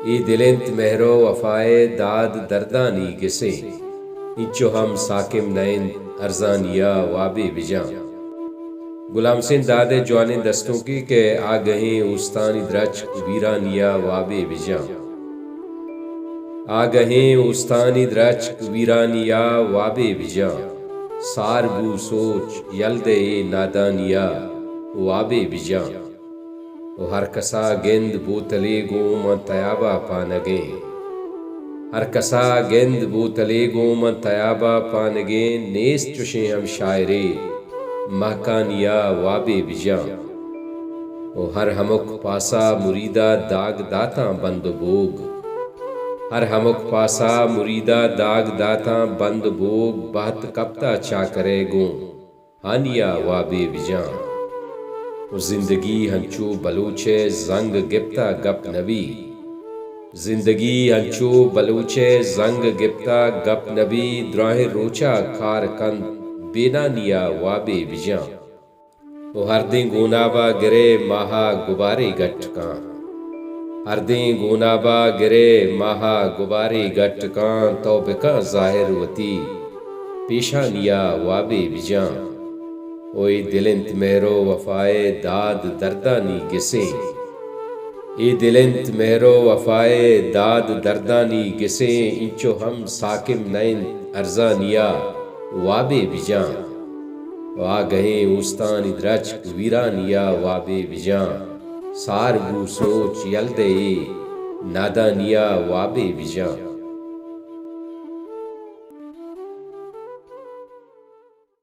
ای دلنت مہرو وفائے داد دردانی گسیں انچو ہم ساکم نائن ارزانیا وابے بجاں غلام سن دادے جوانیں دستوں کی کہ آگہیں اوستانی درچ ویرانیا وابے بجاں آگہیں اوستانی درچ ویرانیا وابے بجاں سار بو سوچ یلدے نادانیا وابے بجاں و ہر کسا گند بوتلے گوم تیابا پانگیں ہر کسا گند بوتلے گوم تیابا پانگیں نیست چشیں ہم شاعرے مہکانیا وابے بجاں و ہر ہمک پاسا مریدہ داغ داتاں بند بوگ ہر ہمک پاسا مریدہ داغ داتاں بند بوگ بہت کپتا چاکرے گوں ہانیا وابے بجاں و زندگی ہنچو بلوچے زنگ گپتا گپ نبی زندگی ہنچو بلوچے زنگ گپتا گپ نبی دراہ روچا کار کند بینانیا وابے بجاں و ہر دن گونابا گرے ماہا گبارے گٹ کان ہر دن گونابا گرے ماہا گبارے گٹ کان تو بکا ظاہر وتی پیشانیا وابے بجاں اوئی دلنت مہرو وفائے داد دردانی گسیں ای دلنت مہرو وفائے داد دردانی گسیں انچو ہم ساکم نائن ارزانیا وابے بجاں و آگہیں اوستانی درچ ویرانیا وابے بجاں سار بو سوچ یلدے نادانیا وابے بجاں